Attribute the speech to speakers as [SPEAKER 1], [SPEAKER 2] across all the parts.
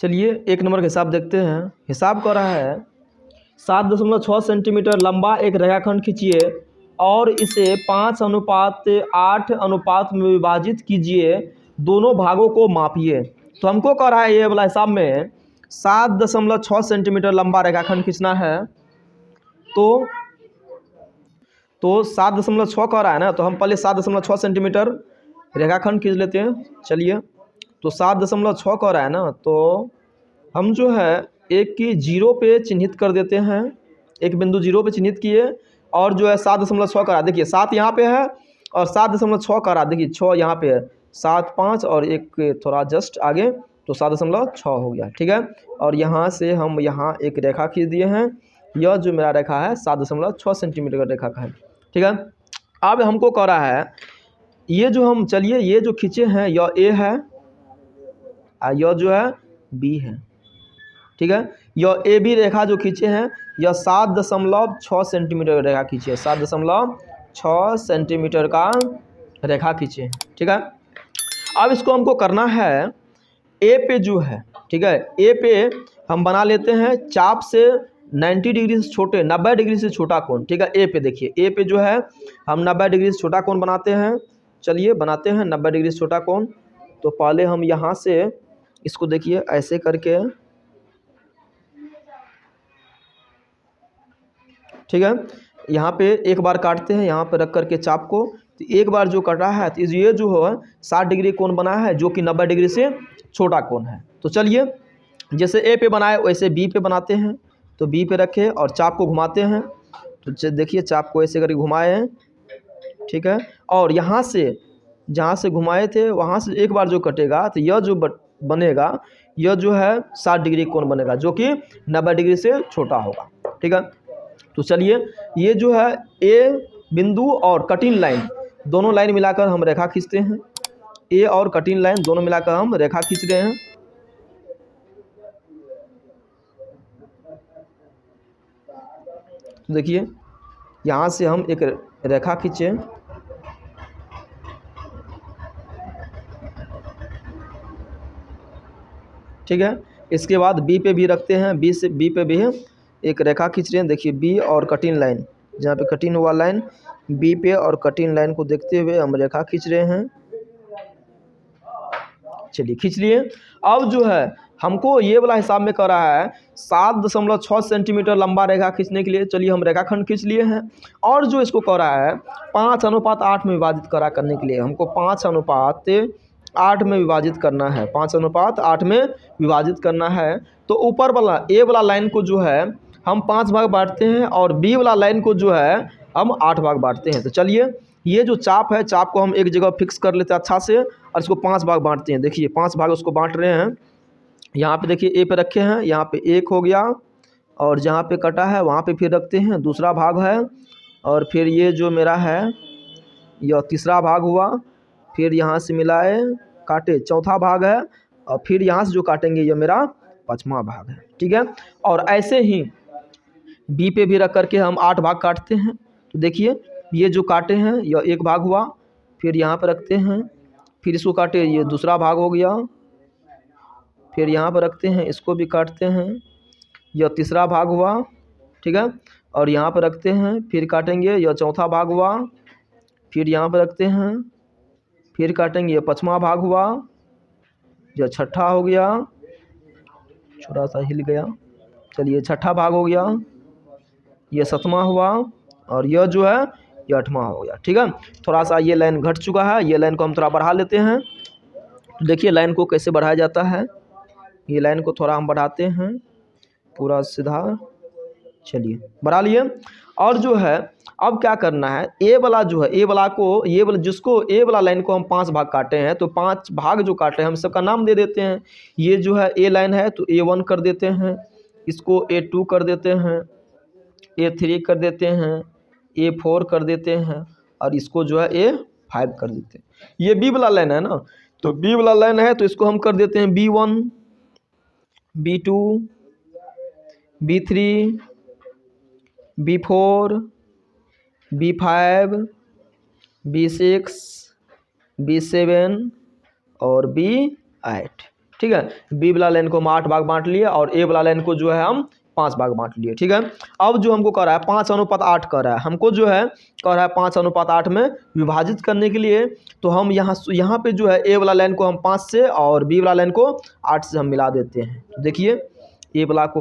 [SPEAKER 1] चलिए 1 नंबर का हिसाब देखते हैं। हिसाब कर रहा है 7.6 सेंटीमीटर लंबा एक रेखाखंड खींचिए और इसे 5:8 अनुपात में विभाजित कीजिए, दोनों भागों को मापिए। तो हमको कह रहा है ये वाला हिसाब में 7.6 सेंटीमीटर लंबा रेखाखंड खींचना है। तो 7.6 कह रहा है ना, तो हम पहले 7.6 सेंटीमीटर रेखाखंड खींच लेते हैं। चलिए, तो 7.6 कह रहा है ना, तो हम जो है एक की जीरो पे चिन्हित कर देते हैं, एक बिंदु जीरो पे चिन्हित किए और जो है 7.6 करा, देखिए 7 यहाँ पे है और 7.6 करा, देखिए 6 यहाँ पे है, 7 5 और एक थोड़ा जस्ट आगे, तो 7.6 हो गया। ठीक है, और यहाँ से हम यहाँ एक रेखा खींच दिए हैं। यह जो मेरा रेखा है 7.6 सेंटीमीटर का रेखा का है। ठीक है, अब हमको कह रहा है ये जो हम, चलिए ये जो खींचे हैं यह ए है और यह जो है बी है। ठीक है, यह ए बी रेखा जो खींचे हैं यह 7.6 सेंटीमीटर का रेखा खींचे है, 7.6 सेंटीमीटर का रेखा खींचे हैं। ठीक है, अब इसको हमको करना है ए पे जो है, ठीक है, ए पे हम बना लेते हैं चाप से 90 डिग्री से छोटे, 90 डिग्री से छोटा कोण। ठीक है, ए पे देखिए, ए पे जो है हम 90 डिग्री से छोटा कोण बनाते हैं। चलिए बनाते हैं 90 डिग्री से छोटा कोण। तो पहले हम यहाँ से इसको देखिए ऐसे करके, ठीक है, यहाँ पे एक बार काटते हैं, यहाँ पे रख करके चाप को, तो एक बार जो कटा है तो ये जो है 60 डिग्री कोण बना है जो कि 90 डिग्री से छोटा कोण है। तो चलिए जैसे ए पे बनाए वैसे बी पे बनाते हैं। तो बी पे रखे और चाप को घुमाते हैं। तो देखिए चाप को ऐसे करके घुमाए हैं। ठीक है, और यहाँ से जहाँ से घुमाए थे वहाँ से एक बार जो कटेगा तो यह जो बनेगा यह जो है 60 डिग्री कोण बनेगा जो कि 90 डिग्री से छोटा होगा। ठीक है, तो चलिए ये जो है ए बिंदु और कटिंग लाइन दोनों लाइन मिलाकर हम रेखा खींचते हैं। ए और कटिंग लाइन दोनों मिलाकर हम रेखा खींच रहे हैं। तो देखिए यहाँ से हम एक रेखा खींचे, ठीक है, इसके बाद बी पे भी रखते हैं, बी से बी पे भी एक रेखा खींच रहे हैं। देखिए बी और कटिंग लाइन, जहाँ पे कटिंग हुआ लाइन बी पे और कटिंग लाइन को देखते हुए हम रेखा खींच रहे हैं। चलिए खींच लिए। अब जो है हमको ये वाला हिसाब में कर रहा है 7.6 सेंटीमीटर लंबा रेखा खींचने के लिए। चलिए हम रेखाखंड खींच लिए हैं और जो इसको कर रहा है 5:8 में विभाजित करा करने के लिए हमको 5:8 में विभाजित करना है, 5:8 में विभाजित करना है। तो ऊपर वाला ए वाला लाइन को जो है हम 5 भाग बांटते हैं और बी वाला लाइन को जो है हम 8 भाग बांटते हैं। तो चलिए ये जो चाप है, चाप को हम एक जगह फिक्स कर लेते हैं अच्छा से और इसको 5 भाग बांटते हैं। देखिए 5 भाग उसको बांट रहे हैं। यहाँ पे देखिए ए पे रखे हैं, यहाँ पे 1 हो गया और जहाँ पे कटा है वहाँ पे फिर रखते हैं दूसरा भाग है और फिर ये जो मेरा है यह तीसरा भाग हुआ, फिर यहाँ से मिलाए काटे चौथा भाग है और फिर यहाँ से जो काटेंगे यह मेरा 5वां भाग है। ठीक है, और ऐसे ही बी पे भी रख करके हम 8 भाग काटते हैं। तो देखिए ये जो काटे हैं यह 1 भाग हुआ, फिर यहाँ पर रखते हैं, फिर इसको काटे ये दूसरा भाग हो गया, फिर यहाँ पर रखते हैं इसको भी काटते हैं, यह तीसरा भाग हुआ। ठीक है, और यहाँ पर रखते हैं फिर काटेंगे यह चौथा भाग हुआ, फिर यहाँ पर रखते हैं फिर काटेंगे यह 5वां भाग हुआ, यह छठा हो गया, थोड़ा सा हिल गया, चलिए छठा भाग हो गया, ये 7वां हुआ और यह जो है ये 8वां हो गया। ठीक है, थोड़ा सा ये लाइन घट चुका है, ये लाइन को हम थोड़ा बढ़ा लेते हैं। तो देखिए लाइन को कैसे बढ़ाया जाता है, ये लाइन को थोड़ा हम बढ़ाते हैं पूरा सीधा, चलिए बढ़ा लिए। और जो है अब क्या करना है, ए वाला जो है ए वाला को, ये वाला जिसको ए वाला लाइन को हम 5 भाग काटे हैं तो 5 भाग जो काटे हैं हम सबका नाम दे देते हैं। ये जो है ए लाइन है तो A1 कर देते हैं, इसको A2 कर देते हैं, A3 कर देते हैं, A4 कर देते हैं और इसको जो है A5 कर देते हैं। ये बी वाला लाइन है ना, तो बी वाला लाइन है तो इसको हम कर देते हैं B1, B2, B3, B4, B5, B6, B7 और B8। ठीक है। बी वाला लाइन को हम 8 भाग बांट लिए और ए वाला लाइन को जो है हम 5 भाग बांट लिए, ठीक है। अब जो हमको कर रहा है 5:8 कर रहा है, हमको जो है कर रहा है 5:8 में विभाजित करने के लिए, तो हम यहाँ पे जो है ए वाला लाइन को हम 5 से और बी वाला लाइन को 8 से हम मिला देते हैं। तो देखिए ए वाला को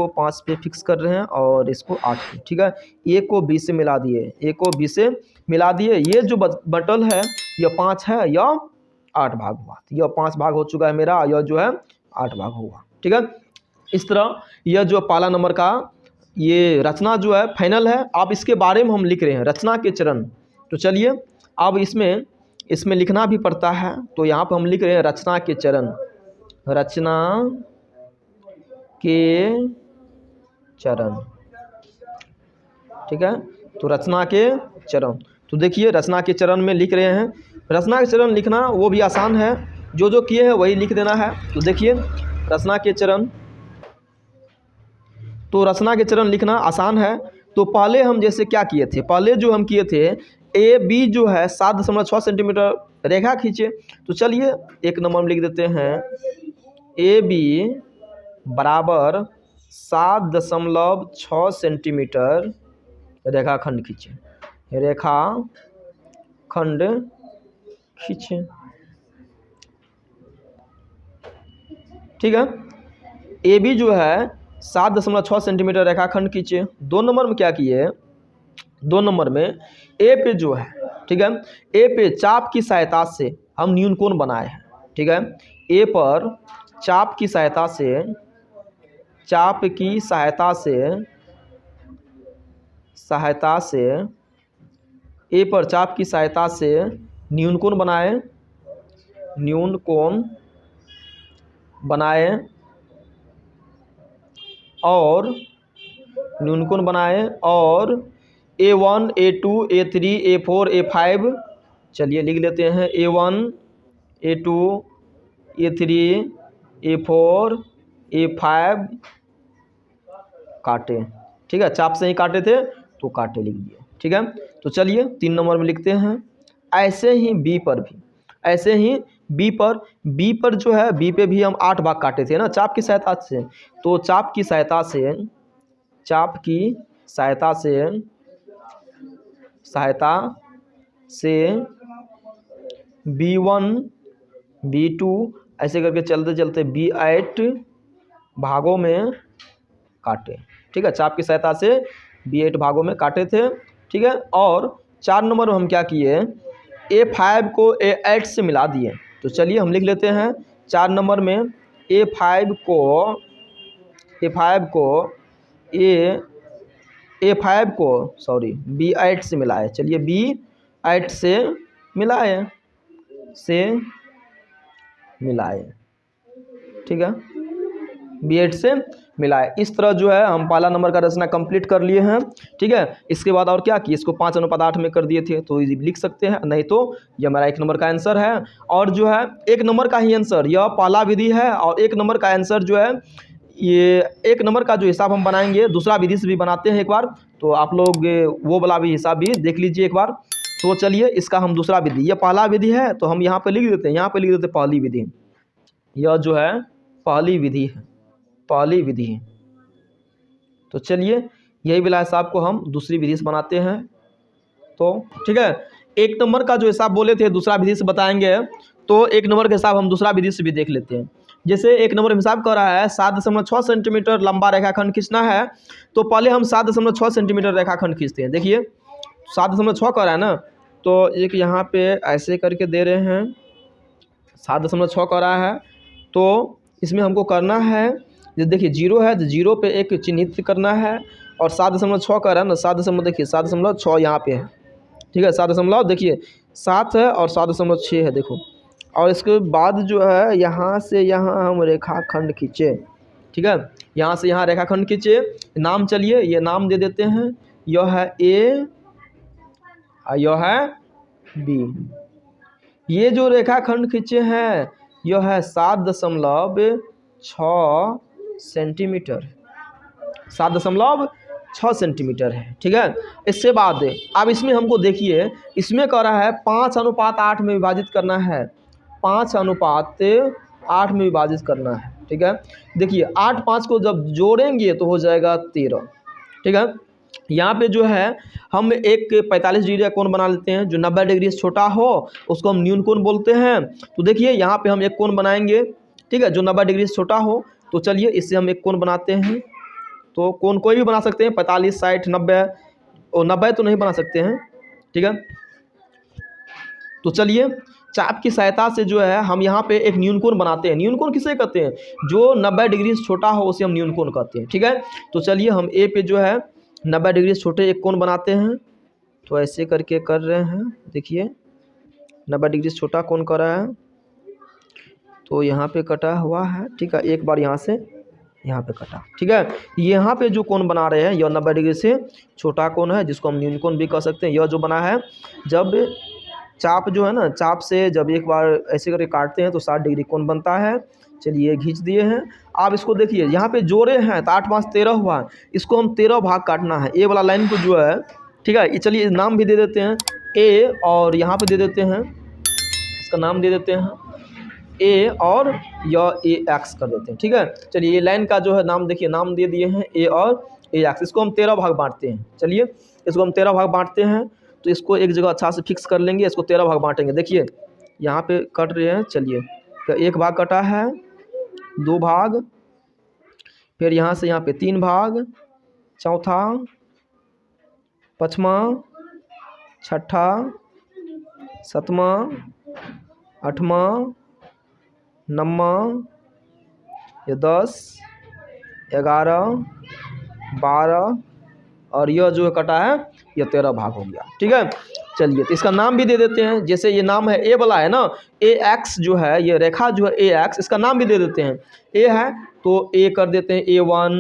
[SPEAKER 1] 5 पे फिक्स कर रहे हैं और इसको 8 पे, ठीक है। ए को बी से मिला दिए, ए को बी से मिला दिए, ये जो बटल है यह 5 है, यह 8 भाग हुआ, यह 5 भाग हो चुका है मेरा, यह जो है 8 भाग हुआ, ठीक है। इस तरह यह जो पहला नंबर का ये रचना जो है फाइनल है। अब इसके बारे में हम लिख रहे हैं रचना के चरण। तो चलिए अब इसमें लिखना भी पड़ता है, तो यहाँ पर हम लिख रहे हैं रचना के चरण, रचना के चरण, ठीक है। तो रचना के चरण, तो देखिए रचना के चरण में लिख रहे हैं। रचना के चरण लिखना वो भी आसान है, जो किए हैं वही लिख देना है। तो देखिए रचना के चरण, तो रचना के चरण लिखना आसान है। तो पहले हम जैसे क्या किए थे, पहले जो हम किए थे ए बी जो है 7.6 सेंटीमीटर रेखा खींचे। तो चलिए एक नंबर में लिख देते हैं ए बी बराबर 7.6 सेंटीमीटर रेखाखंड खींचे, रेखाखंड खींचे, ठीक है। ए बी जो है 7.6 सेंटीमीटर रेखाखंड खींचे। 2 नंबर में क्या किए, 2 नंबर में ए पे जो है, ठीक है, ए पे चाप की सहायता से हम न्यून कोण बनाए हैं, ठीक है। ए पर चाप की सहायता से ए पर चाप की सहायता से न्यून कोण बनाए, और न्यून कोण बनाए और A1 A2 A3 A4 A5, चलिए लिख लेते हैं A1 A2 A3 A4 A5 काटे, ठीक है। चाप से ही काटे थे तो काटे लिख दिए, ठीक है। तो चलिए 3 नंबर में लिखते हैं। ऐसे ही बी पर भी, ऐसे ही बी पर जो है बी पे भी हम 8 भाग काटे थे ना चाप की सहायता से। तो चाप की सहायता से B1 B2 ऐसे करके चलते चलते B8 भागों में काटे, ठीक है। चाप की सहायता से B8 भागों में काटे थे, ठीक है। और 4 नंबर में हम क्या किए, A5 को A8 से मिला दिए। तो चलिए हम लिख लेते हैं 4 नंबर में A5 को B8 से मिलाए, चलिए B8 से मिलाए, ठीक है, B8 से मिलाए। इस तरह जो है हम पहला नंबर का रचना कंप्लीट कर लिए हैं, ठीक है। इसके बाद और क्या किए, इसको 5:8 में कर दिए थे, तो इजी लिख सकते हैं, नहीं तो ये हमारा 1 नंबर का आंसर है। और जो है 1 नंबर का ही आंसर यह पहला विधि है, और 1 नंबर का आंसर जो है ये 1 नंबर का जो हिसाब हम बनाएंगे दूसरा विधि से भी बनाते हैं एक बार, तो आप लोग वो वाला भी हिसाब भी देख लीजिए एक बार। तो चलिए इसका हम दूसरा विधि, यह पहला विधि है तो हम यहाँ पे लिख देते हैं, यहाँ पे लिख देते हैं पहली विधि, यह जो है पहली विधि है, पहली विधि। तो चलिए यही वाला हिसाब को हम दूसरी विधि से बनाते हैं। तो ठीक है, 1 नंबर का जो हिसाब बोले थे दूसरा विधि से बताएंगे, तो 1 नंबर का हिसाब हम दूसरा विधि से भी देख लेते हैं। जैसे 1 नंबर हिसाब कर रहा है 7.6 सेंटीमीटर लंबा रेखाखंड खींचना है, तो पहले हम 7.6 सेंटीमीटर रेखाखंड खींचते हैं। देखिए 7.6 कर रहा है ना, तो एक यहाँ पे ऐसे करके दे रहे हैं 7.6 कर रहा है, तो इसमें हमको करना है, देखिए 0 है तो 0 पे एक चिन्हित करना है, और 7.6 कर रहा है ना, 7 देखिए 7.6 यहाँ पे है, ठीक है। 7 देखिए 7 है और 7.6 है, देखो। और इसके बाद जो है यहाँ से यहाँ हम रेखाखंड खींचे, ठीक है, यहाँ से यहाँ रेखाखंड खींचे। नाम चलिए ये नाम दे देते हैं, यह है A और यह है B। ये जो रेखाखंड खींचे हैं यह है 7.6 सेंटीमीटर, 7.6 सेंटीमीटर है, ठीक है। इसके बाद अब इसमें हमको देखिए, इसमें कह रहा है 5:8 में विभाजित करना है, 5:8 8 में विभाजित करना है। ठीक है, देखिए 8 5 को जब जोड़ेंगे तो हो जाएगा 13। ठीक है, यहाँ पे जो है हम एक 45 डिग्री का कोण बना लेते हैं। जो 90 डिग्री से छोटा हो उसको हम न्यून कोण बोलते हैं। तो देखिए यहाँ पे हम एक कोण बनाएंगे, ठीक है, जो 90 डिग्री से छोटा हो। तो चलिए इससे हम एक कोण बनाते हैं। तो कोण कोई भी बना सकते हैं, 45 60 90 और 90 तो नहीं बना सकते हैं। ठीक है, तो चलिए चाप की सहायता से जो है हम यहाँ पे एक न्यून कोण बनाते हैं। न्यून कोण किसे कहते हैं? जो 90 डिग्री से छोटा हो उसे हम न्यून कोण कहते हैं। ठीक है, तो चलिए हम ए पे जो है 90 डिग्री से छोटे एक कोण बनाते हैं। तो ऐसे करके कर रहे हैं, देखिए 90 डिग्री से छोटा कोण कर रहा है। तो यहाँ पे कटा हुआ है, ठीक है, एक बार यहाँ से यहाँ पे कटा। ठीक है, यहाँ पे जो कोण बना रहे हैं यह 90 डिग्री से छोटा कोण है, जिसको हम न्यून कोण भी कह सकते हैं। यह जो बना है, जब चाप जो है ना, चाप से जब एक बार ऐसे करके काटते हैं तो 60 डिग्री कोण बनता है। चलिए खींच दिए हैं। आप इसको देखिए, यहाँ पे जोड़े हैं तो 8 5 13 हुआ। इसको हम 13 भाग काटना है। ए वाला लाइन को जो है, ठीक है, चलिए नाम भी दे देते हैं ए, और यहाँ पे दे देते हैं, इसका नाम दे देते हैं ए, और यह ए एक्स कर देते हैं। ठीक है, चलिए ये लाइन का जो है नाम देखिए, नाम दे दिए हैं ए और ए एक्स। इसको हम 13 भाग बांटते हैं। चलिए इसको हम 13 भाग बांटते हैं। तो इसको एक जगह अच्छा से फिक्स कर लेंगे। इसको 13 भाग बांटेंगे। देखिए यहाँ पे कट रहे हैं। चलिए तो एक भाग कटा है, 2 भाग, फिर यहाँ से यहाँ पे 3 भाग, चौथा, पाँचवा, छठा, सातवां, आठवां, 9वां, ये 10, 11, 12, और यह जो कटा है यह 13 भाग हो गया। ठीक है, चलिए तो इसका नाम भी दे देते हैं। जैसे ये नाम है ए वाला है ना, ए एक्स जो है, ये रेखा जो है ए एक्स, इसका नाम भी दे देते हैं। ए है तो ए कर देते हैं A1,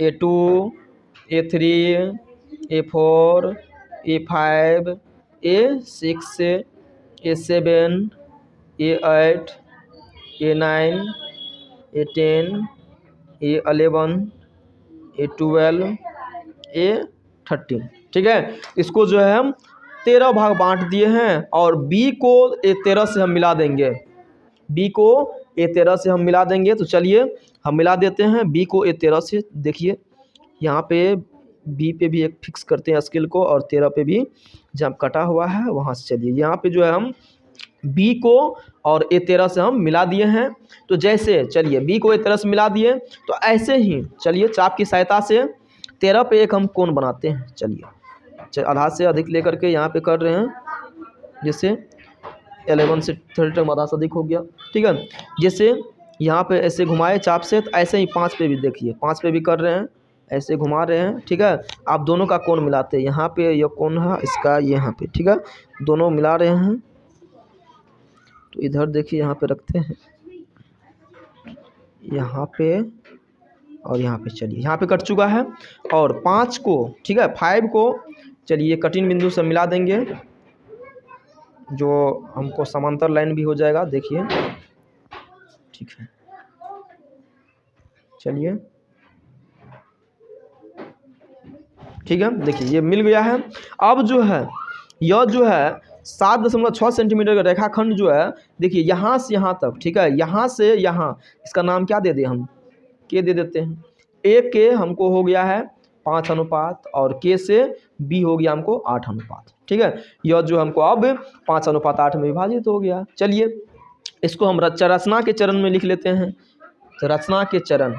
[SPEAKER 1] A2, A3, A4, A5, A6, A7, A8, A9, A10, A11, A12, A13। ठीक है, इसको जो है हम 13 भाग बांट दिए हैं। और B को A13 से हम मिला देंगे। B को A13 से हम मिला देंगे। तो चलिए हम मिला देते हैं B को A13 से। देखिए यहाँ पे B पे भी एक फिक्स करते हैं स्केल को, और 13 पे भी जब कटा हुआ है वहाँ से। चलिए यहाँ पे जो है हम B को और A13 से हम मिला दिए हैं। तो जैसे चलिए B को A13 से मिला दिए, तो ऐसे ही चलिए चाप की सहायता से 13 पे एक हम कोण बनाते हैं। चलिए आधा से अधिक लेकर के यहाँ पे कर रहे हैं, जैसे 11 से 30 तक आधा से अधिक हो गया। ठीक है, जैसे यहाँ पे ऐसे घुमाए चाप से, तो ऐसे ही 5 पे भी देखिए, 5 पे भी कर रहे हैं, ऐसे घुमा रहे हैं। ठीक है, आप दोनों का कोण मिलाते हैं। यहाँ पे ये कोण है इसका, यहाँ पे, ठीक है, दोनों मिला रहे हैं। तो इधर देखिए यहाँ पे रखते हैं, यहाँ पे और यहाँ पे। चलिए यहाँ पे कट चुका है। और 5 को, ठीक है, 5 को चलिए कटिंग बिंदु से मिला देंगे, जो हमको समांतर लाइन भी हो जाएगा। देखिए ठीक है, चलिए ठीक है, देखिए ये मिल गया है। अब जो है यह जो है 7.6 सेंटीमीटर का रेखाखंड जो है, देखिए यहाँ से यहाँ तक, ठीक है, यहाँ से यहाँ, इसका नाम क्या दे दें हम, के दे देते हैं। ए के हमको हो गया है 5 अनुपात, और के से बी हो गया हमको 8 अनुपात। ठीक है, यह जो हमको अब 5:8 में विभाजित हो गया। चलिए इसको हम रचना के चरण में लिख लेते हैं। तो रचना के चरण,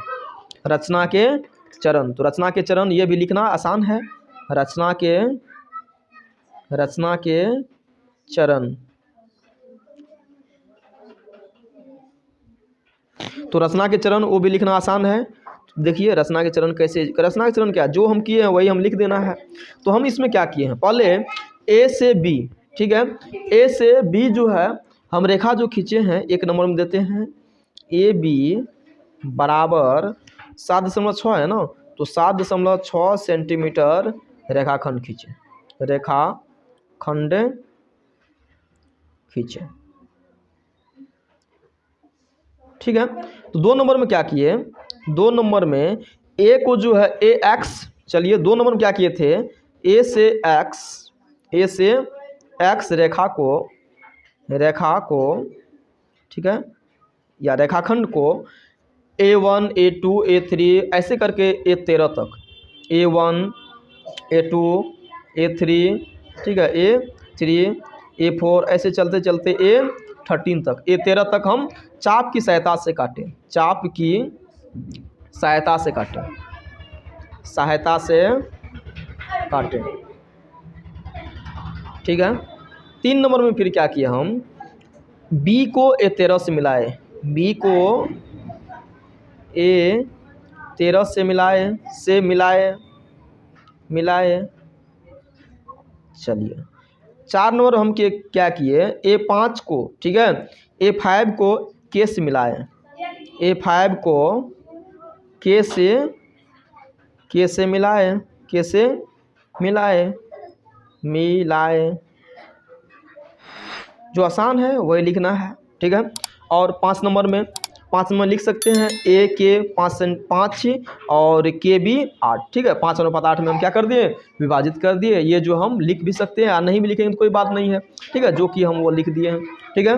[SPEAKER 1] रचना के चरण, तो रचना के चरण ये भी लिखना आसान है। रचना के चरण, तो रचना के चरण वो भी लिखना आसान है। देखिए रचना के चरण कैसे, रचना के चरण क्या, जो हम किए हैं वही हम लिख देना है। तो हम इसमें क्या किए हैं, पहले ए से बी, ठीक है, ए से बी जो है हम रेखा जो खींचे हैं 1 नंबर में देते हैं। ए बी बराबर 7.6 है ना, तो 7.6 सेंटीमीटर रेखाखंड खींचे, रेखाखंड खींचे। ठीक है, तो 2 नंबर में क्या किए, 2 नंबर में ए को जो है ए एक्स, चलिए 2 नंबर में क्या किए थे, ए से एक्स रेखा को, ठीक है, या रेखाखंड को A1 A2 A3 ऐसे करके A13 तक, A1 A2 A3, ठीक है, A3 A4 ऐसे चलते चलते A13 तक, A13 तक हम चाप की सहायता से काटें, चाप की सहायता से काटें, सहायता से काटें, ठीक है। 3 नंबर में फिर क्या किया हम, B को A13 से मिलाए, B को A13 से मिलाए। चलिए 4 नंबर हम क्या किए, A5 को, ठीक है, A5 को K से मिलाए, A5 को K से मिलाए, जो आसान है वही लिखना है, ठीक है। और 5 नंबर लिख सकते हैं A के 5 और K भी 8, ठीक है। 5:8 में हम क्या कर दिए, विभाजित कर दिए। ये जो हम लिख भी सकते हैं या नहीं भी लिखेंगे तो कोई बात नहीं है, ठीक है, जो कि हम वो लिख दिए हैं, ठीक है।